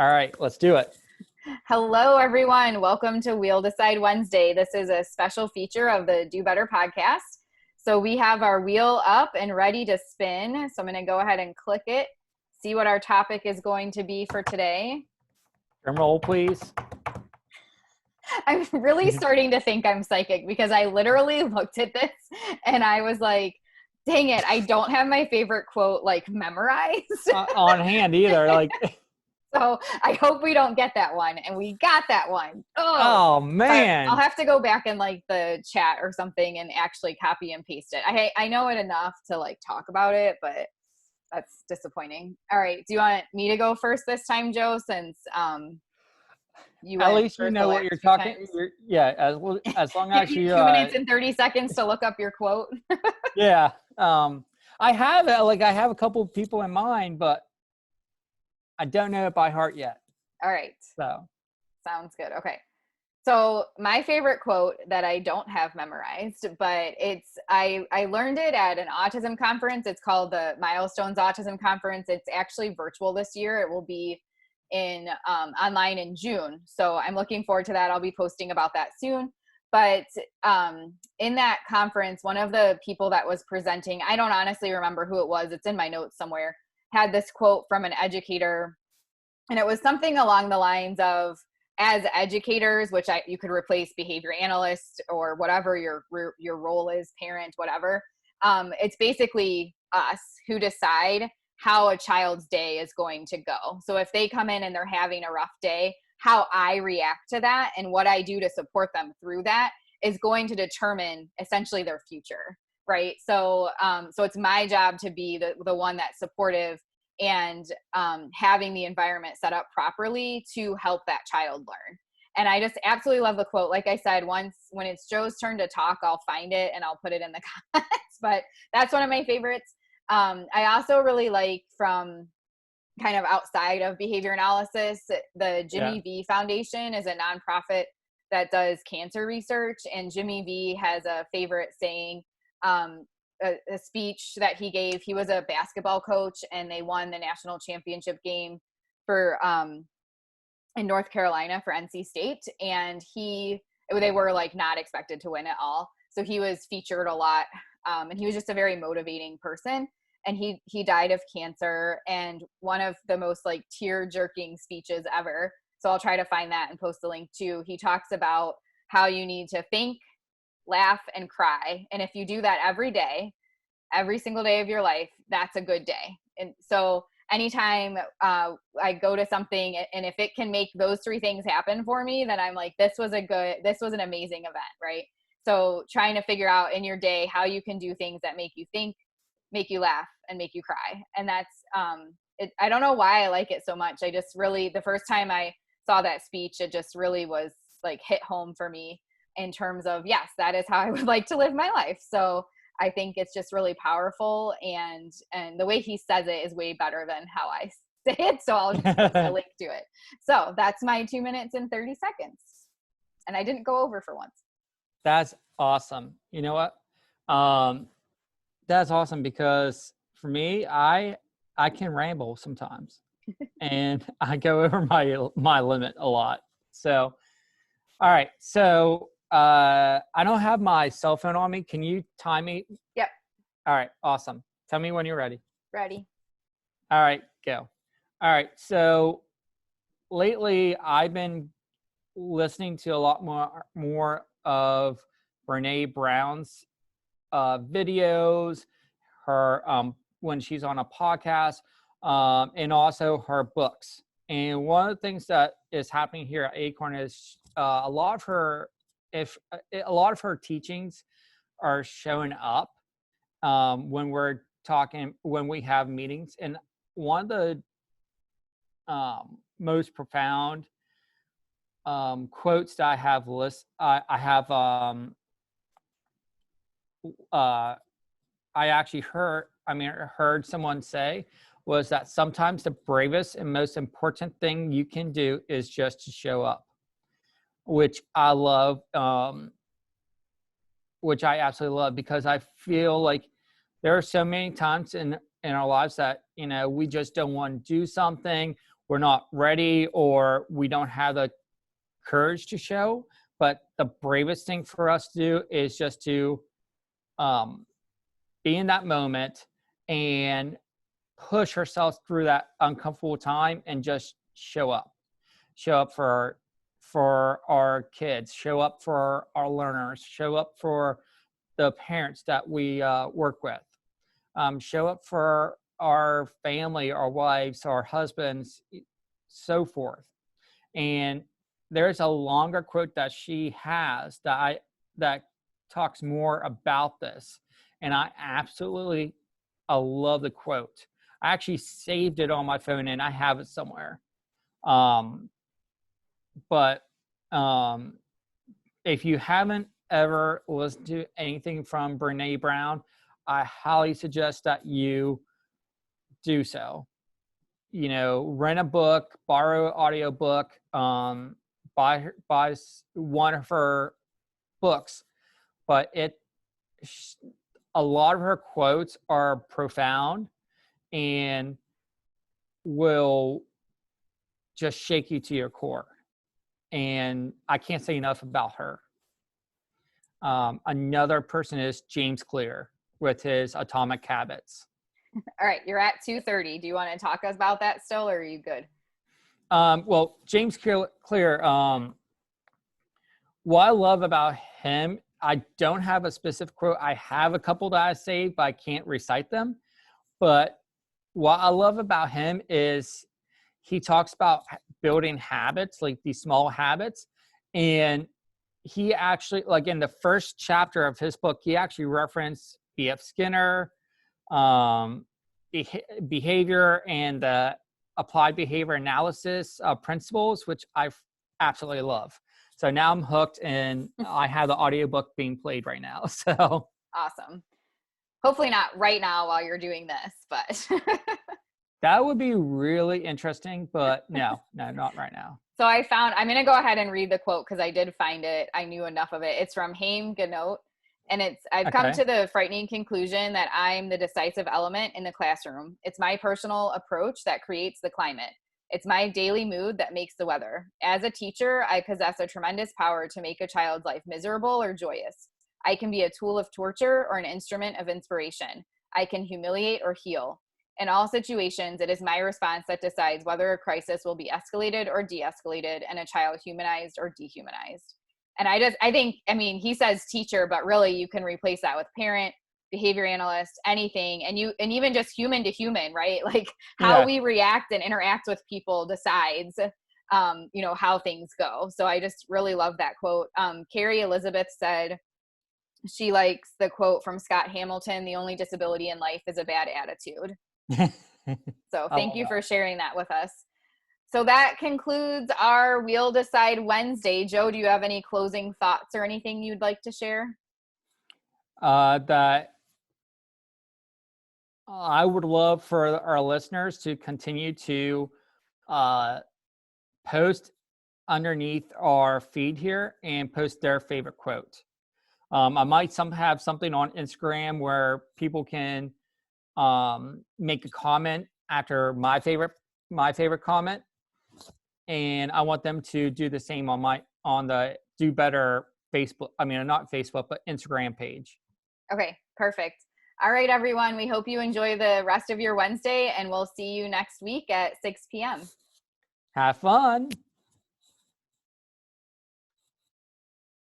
All right, let's do it. Hello, everyone. Welcome to We'll Decide Wednesday. This is a special feature of the Do Better podcast. So we have our wheel up and ready to spin. So I'm going to go ahead and click it, see what our topic is going to be for today. Drum roll, please. I'm really starting to think I'm psychic because I literally looked at this and I was like, dang it, I don't have my favorite quote like memorized. On hand either. So I hope we don't get that one. And we got that one. Oh man. I'll have to go back in like the chat or something and actually copy and paste it. I know it enough to like talk about it, but that's disappointing. All right. Do you want me to go first this time, Joe, since you At went least you first know the what last you're few talking. times? As long Give as you you 2 minutes and 30 seconds to look up your quote. yeah. I have a couple of people in mind, but I don't know it by heart yet. All right. So sounds good. Okay. So my favorite quote that I don't have memorized, but I learned it at an autism conference. It's called the Milestones Autism Conference. It's actually virtual this year. It will be in online in June. So I'm looking forward to that. I'll be posting about that soon. But in that conference, one of the people that was presenting, I don't honestly remember who it was. It's in my notes somewhere, had this quote from an educator. And it was something along the lines of, as educators, which you could replace behavior analyst or whatever your role is, parent, whatever. It's basically us who decide how a child's day is going to go. So if they come in and they're having a rough day, how I react to that and what I do to support them through that is going to determine essentially their future, right? So so it's my job to be the one that's supportive and having the environment set up properly to help that child learn. And I just absolutely love the quote. Like I said, once when it's Joe's turn to talk, I'll find it and I'll put it in the comments, but that's one of my favorites. I also really like, from kind of outside of behavior analysis, the Jimmy V Foundation is a nonprofit that does cancer research. And Jimmy V has a favorite saying, a speech that he gave. He was a basketball coach and they won the national championship game for in North Carolina for NC State, and they were like not expected to win at all, so he was featured a lot, and he was just a very motivating person. And he died of cancer, and one of the most like tear-jerking speeches ever, so I'll try to find that and post the link too. He talks about how you need to think, laugh, and cry. And if you do that every day, every single day of your life, that's a good day. And so anytime I go to something, and if it can make those three things happen for me, then I'm like, this was an amazing event, right? So trying to figure out in your day how you can do things that make you think, make you laugh, and make you cry. And that's, I don't know why I like it so much. I just really, the first time I saw that speech, it just really was like hit home for me in terms of, yes, that is how I would like to live my life. So I think it's just really powerful, and the way he says it is way better than how I say it. So I'll just post a link to it. So that's my 2 minutes and 30 seconds. And I didn't go over for once. that's awesome. You know what? That's awesome because for me, I can ramble sometimes, and I go over my limit a lot. So, all right. So I don't have my cell phone on me. Can you time me? Yep. All right. Awesome. Tell me when you're ready. Ready. All right. Go. All right. So lately I've been listening to a lot more of Brene Brown's videos, her when she's on a podcast, and also her books. And one of the things that is happening here at Acorn is a lot of her teachings are showing up when we have meetings. And one of the most profound quotes that I have heard someone say was that sometimes the bravest and most important thing you can do is just to show up, which I love, which I absolutely love, because I feel like there are so many times in our lives that, we just don't want to do something, we're not ready or we don't have the courage to show. But the bravest thing for us to do is just to be in that moment and push ourselves through that uncomfortable time and just show up for our kids, show up for our learners, show up for the parents that we work with, show up for our family, our wives, our husbands, so forth. And there's a longer quote that she has that talks more about this, and I love the quote. I actually saved it on my phone and I have it somewhere. But if you haven't ever listened to anything from Brene Brown, I highly suggest that you do so. Rent a book, borrow an audiobook, buy one of her books. But a lot of her quotes are profound and will just shake you to your core. And I can't say enough about her. Another person is James Clear with his Atomic Habits. All right, you're at 2:30. Do you want to talk about that still, or are you good? Well, James Clear, what I love about him, I don't have a specific quote. I have a couple that I saved, but I can't recite them. But what I love about him is he talks about building habits, like these small habits. And he actually, like in the first chapter of his book, he actually referenced B.F. Skinner, behavior and applied behavior analysis principles, which I absolutely love. So now I'm hooked and I have the audiobook being played right now. So awesome. Hopefully not right now while you're doing this, but that would be really interesting, but no, not right now. So I'm going to go ahead and read the quote because I did find it. I knew enough of it. It's from Haim Ganote. And I've come to the frightening conclusion that I'm the decisive element in the classroom. It's my personal approach that creates the climate. It's my daily mood that makes the weather. As a teacher, I possess a tremendous power to make a child's life miserable or joyous. I can be a tool of torture or an instrument of inspiration. I can humiliate or heal. In all situations, it is my response that decides whether a crisis will be escalated or de-escalated and a child humanized or dehumanized. And I think, he says teacher, but really you can replace that with parent, behavior analyst, anything. And even just human to human, right? Like how we react and interact with people decides, how things go. So I just really love that quote. Carrie Elizabeth said she likes the quote from Scott Hamilton, "The only disability in life is a bad attitude." So thank you for sharing that with us. So that concludes our We'll Decide Wednesday. Joe, do you have any closing thoughts or anything you'd like to share? That I would love for our listeners to continue to post underneath our feed here and post their favorite quote. I might have something on Instagram where people can make a comment after my favorite comment, and I want them to do the same on the Do Better Facebook. Not Facebook, but Instagram page. Okay, perfect. All right, everyone. We hope you enjoy the rest of your Wednesday, and we'll see you next week at 6 p.m. Have fun.